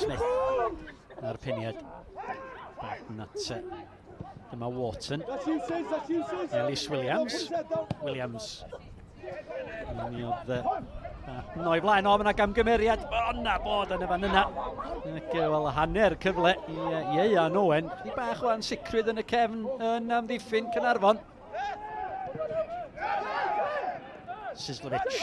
Smith ar peniad. Back at dyma Wharton. Ellis Williams. Mi oedd no i blaen o fyna gamgymeriad. O na bod yn y fan yna. Wel, hanner cyfle i Ieuan Owen. Di bach o ansicrwydd yn y cefn yn amddiffyn Caernarfon. Sislovic.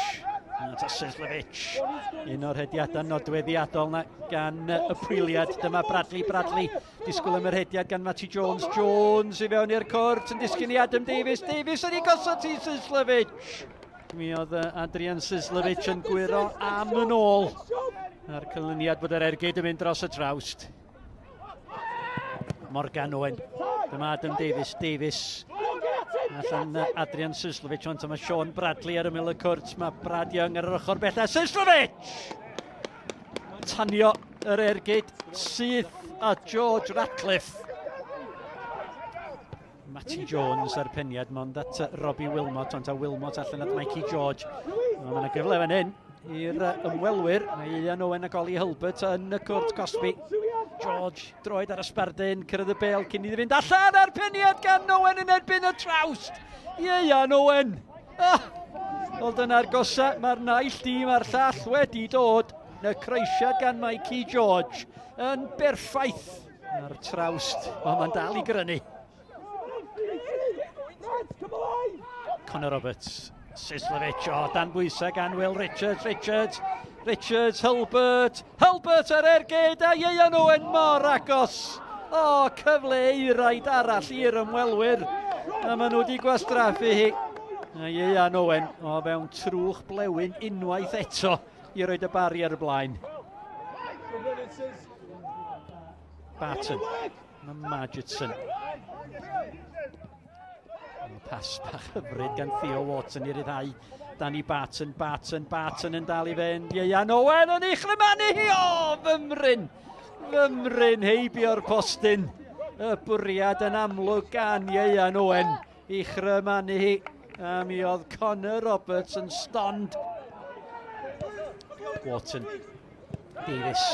Un o'r hediadau nodweddiadol na gan y priliad. Dyma Bradley. Disgwyl am yr hediad gan Matty Jones. Jones i fewn i'r cwrt yn disgyn i Adam Davies. Davies yn ei gosod i Sislovic. Mi oedd Adrian Sislovic yn gwiro am yn ôl a'r canlyniad bod yr ergyd yn mynd dros y trawst. Morgan Owen. Dyma Adam Davies. Allan Adrian Sislovic, ond dyma Sean Bradley ar ymyl y cwrt. Mae Brad Young ar yr ochr bella. Sislovic! Tanio yr ergyd sydd a George Ratcliffe. Matty Jones ar peniad, mond at Robbie Wilmot, ond a Wilmot allan at Mikey George. Mae yna gyfle fan hyn i'r ymwelwyr. Mae Ieuan Owen ac Ollie Hilbert yn y cwrt Cosby. George droed ar ysbarden, cyrraedd y bel cyn iddi fynd allan ar peniad gan Owen yn erbyn y trawst. Ieuan Owen. Wel dyna'r gosa, mae'r naill dîm a'r llall wedi dod. Y croesiad gan Mikey George yn berffaith ar trawst. O, mae'n dal i grynu. Connor Roberts, Sislovic, dan bwysau gan Will Richards, Hilbert ar ergyd a Ieuan Owen mor agos. Cyfle eiraid arall i'r ymwelwyr, a maen nhw wedi gwastraffu hi. A Ieuan Owen, fewn trwch blewyn unwaith eto i roed y Barri ar y blaen. Barton, Madgetson. Pas bach hyfryd gan Theo Wharton i ryddhau Danny Barton yn dal i fynd. Ieuan Owen yn ei chlymanu hi. Fymryn heibio'r postyn. Y bwriad yn amlwg gan Ieuan Owen i chlymanu hi. A mi oedd Connor Roberts yn stond. Wharton, Davies.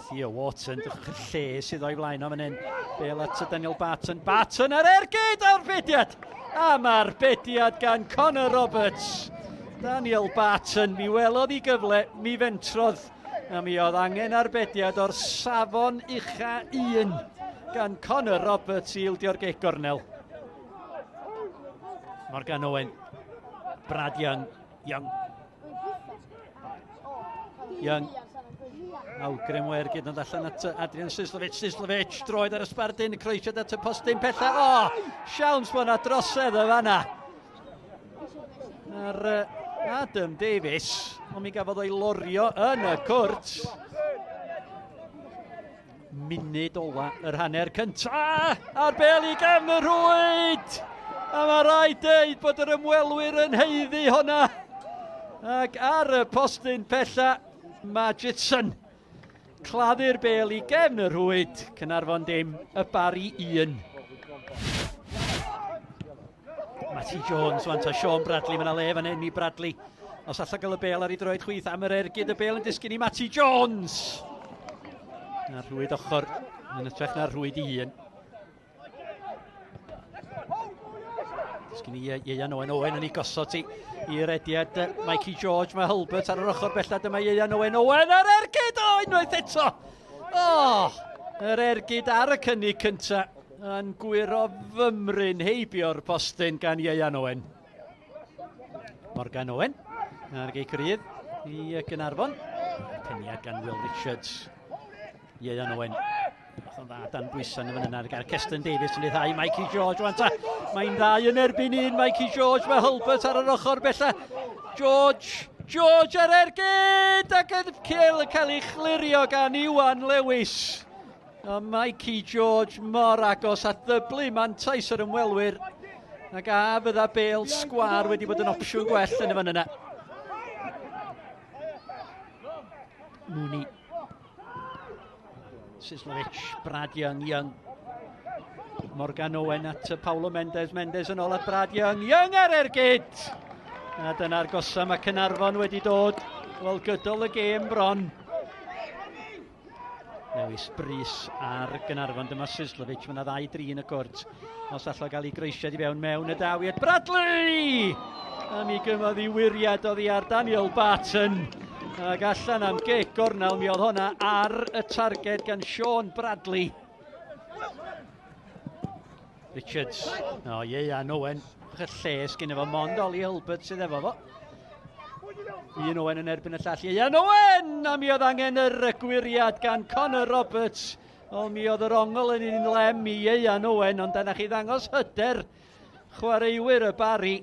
Theo Wharton, lle sydd o'i flaen o fan hyn. Bel at Daniel Barton ar ergyd o'r bediad. A mae'r bediad gan Connor Roberts. Daniel Barton, mi welodd i gyfle, mi fentrodd. A mi oedd angen arbediad o'r safon ucha 1 gan Connor Roberts i ildio'r geg gornel. Morgan Owen, Brad Young. Awgrym o ergyd yn allan at Adrian Sislovic, droed ar ysbardyn, croesiad at y postyn pella. Siawns bod yna drosedd y fanna. Ar Adam Davies, ond mi gafodd o'i lorio yn y cwrt. Munud ola yr hanner cynta, a'r bel i gefn y rwyd. A mae rhaid deud bod yr ymwelwyr yn heiddi honna. Ac ar y postyn pella, Madgetson. Claddu'r bel i gefn y rwyd, Caernarfon dim, y Barri 1. Matty Jones, wan ta Sean Bradley, mae'n le fan hyn i Bradley. Os alla gael y bel ar ei droed chwith am yr ergyd, y bel yn disgyn i Matty Jones. Na'r rwyd ochr, yn ytrach na'r rwyd 1. Disgyn i Ieuan Owen yn ei gosod i'r ediad Mikey George, mae Hilbert ar yr ochr bellad, yma Ieuan Owen ar ergyd, unwaith eto! Yr ergyd ar y cynnig cynta yn gwiro fymryn heibio'r postyn gan Ieuan Owen. Morgan Owen, ar gei crydd i Caernarfon. Peniad gan Will Richards. Ieuan Owen. Oedd dda dan bwysan yn fan yna, ar Ceston Davies yn ei ddau, Mikey George, mae'n ddau yn erbyn 1, Mikey George, mae Hilbert ar yr ochr bella. George ar ergyd, ac yn cael ei chlirio gan Iwan Lewis. O Mikey George mor agos at ddyblu mantais yr ymwelwyr. Ac a fydda bel sgwar wedi bod yn opsiwn gwell yn y fan yna. Mooney. Sislovic, Brad Young. Morgan Owen at Paulo Mendes yn ôl at Brad Young ar ergyd. A dyna'r gosa mae Caernarfon wedi dod Wel, gydol y gêm bron. Lewis Brys ar Caernarfon. Dyma Sislovic, mae yna 2-3 yn y cwrt. Os allai gael ei greisiad i mewn y dawiad. Bradley! A mi gymodd i wiriad oddi ar Daniel Barton. Ac allan am gic gornel, mi oedd hwnna ar y targed gan Sean Bradley. Richards. O, Ieuan Owen. Y lles gyda fo, mond Oli Hilbert sydd efo fo. Un Owen yn erbyn y llall. Ieuan Owen! A mi oedd angen yr gwiriad gan Connor Roberts. O, mi oedd yr ongl yn un lem i Ieuan Owen, ond yna chi ddangos hyder chwaraewyr y Barri.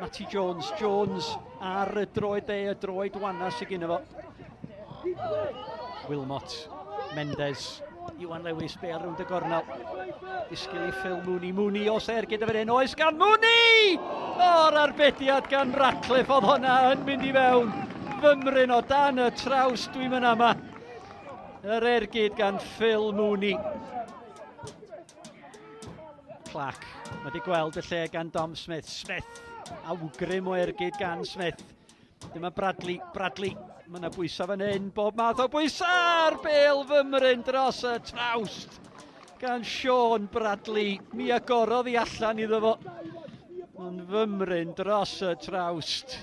Matty Jones ar y droed y droed wana sydd gyda fo. Wilmot, Mendes, Iwan Lewis, be ar rownd y gornel. Disgwyl i Phil Mooney o ser gyda fe'n oes gan Mooney! O'r arbediad gan Ratcliffe oedd hwnna yn mynd i fewn. Fymryn o dan y traws dwi'n mynd yma. Yr ergyd gan Phil Mooney. Clac, mae wedi gweld y lle gan Dom Smith. Awgrym o ergyd gan Smith. Dyma Bradley. Mae yna bwysau fan hyn, bob math o bwysau. Bêl fymryn dros y trawst gan Sean Bradley. Mi agorodd i allan iddo fo. Ond fymryn dros y trawst.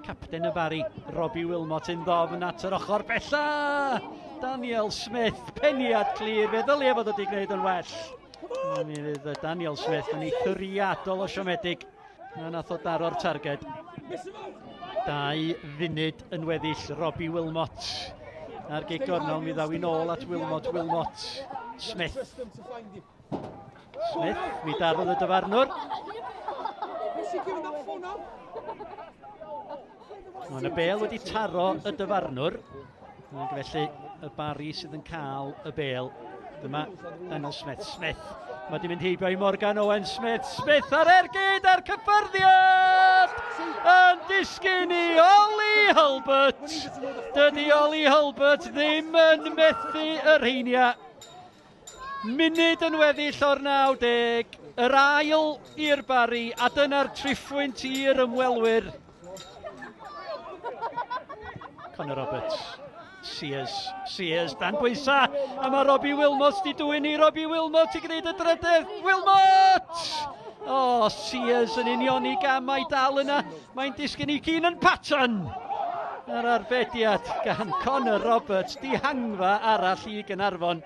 Capten y Barri, Robbie Wilmot yn ddofn at yr ochr bella. Daniel Smith, peniad clir, fe ddylia fod wedi gwneud yn well. Daniel Smith yn eithriadol o siomedig. Na nath o daro'r targed. 2 funud yn weddill Robbie Wilmot. Ar gig gornel mi ddaw i nôl at Wilmot. Smith, mi darodd y dyfarnwr. Mae yna bêl wedi taro y dyfarnwr. Felly y Barri sydd yn cael y bêl. Dyma Daniel Smith. Mae wedi mynd heibio i Morgan Owen. Smith ar ergyd ar cyffyrddiad! Yn disgyn i Oli Hilbert. Dydy Oli Hilbert ddim yn methu yr heiniau. Munud yn weddill o'r 90. Yr ail i'r Barri a dyna'r triffwynt i'r ymwelwyr. Connor Roberts. Sears, dan bwysa, a mae Robbie Wilmot di dwyn i Robbie Wilmot i gwneud y drydedd. Wilmot! O, Sears yn union i gam mae dal yna. Mae'n disgyn i Keenan Patton. Yr arbediad gan Connor Roberts, dihangfa arall i Caernarfon.